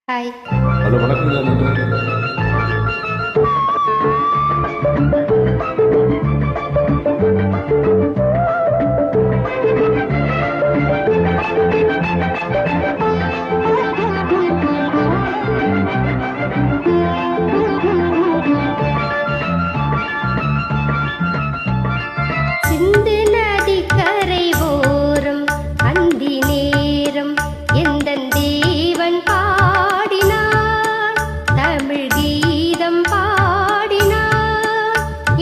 Hi. Hello வணக்கங்க நன்றி. சிந்து நதிக்கரை ஓரம் அந்தி நேரம் எந்தன் தேவன் பாடினார், தமிழ் கீதம் பாடினார்.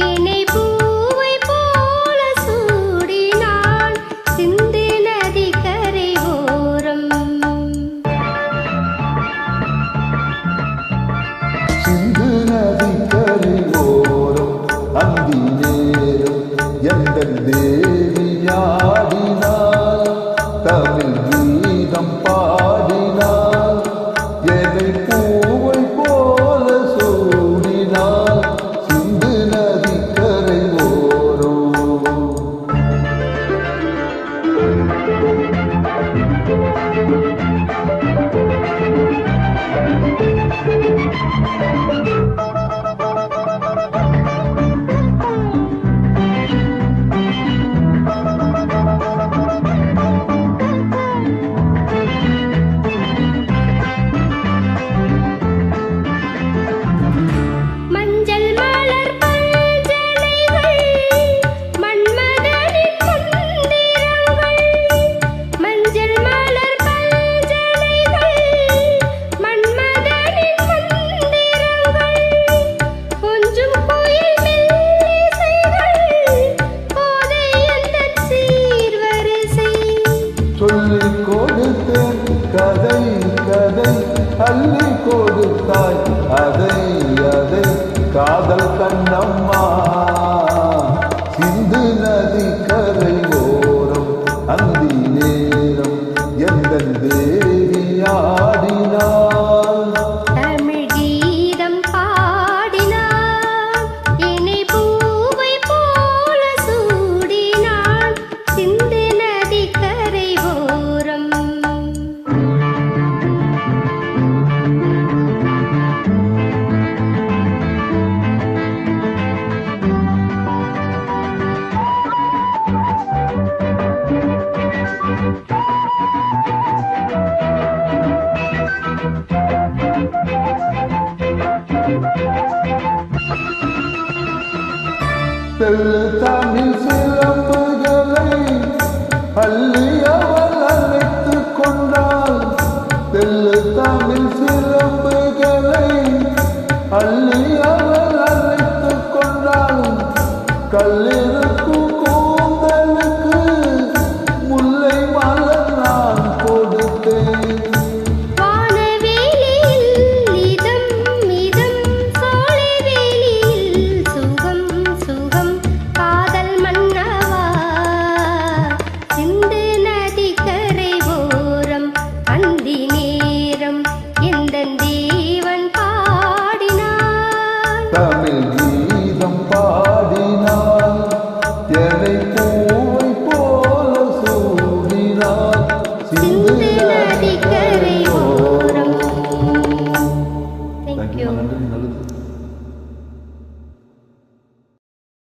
என்னை பூவை போல சூடினான் சிந்து நதிக்கரை ஓரம். சிந்து நதிக்கரை ஓரம் அந்தி நேரம் எந்தன் தேவியாடினாள், தமிழ் கீதம் பாடினாள். என்னை பூவை போல சூடினாள் சிந்து நதிக்கரை ஓரம். மஞ்சள் மலர் பல்ஜனைகள் மன்மதனின் மந்திரங்கள். மஞ்சள் மலர் பல்ஜனைகள் மன்மதனின் மந்திரங்கள். கொஞ்சும் கோயில் மெல்லிசைகள் போதை எந்தன் சீர்வரிசை. சொல்லிக் கொடுத்தேன் கதை கதை அள்ளி கொடுத்தாய் அதை அதை காதல் கண்ணம்மா. சிந்து நதி கரை ஓரம் அந்தி நேரம் எந்தன் தேவியாடினாள், தமிழ் கீதம் பாடினான். என்னை பூவை போல சூடினான் சிந்து நதிக்கரை ஓரம். தெள்ளு தமிழ் சிலம்புகளை அள்ளி அவள் அழைத்துக் கொண்டாள். தெள்ளு தமிழ் சிலம்புகளை அள்ளி அவள் அழைத்துக் கொண்டாள். கல்லில்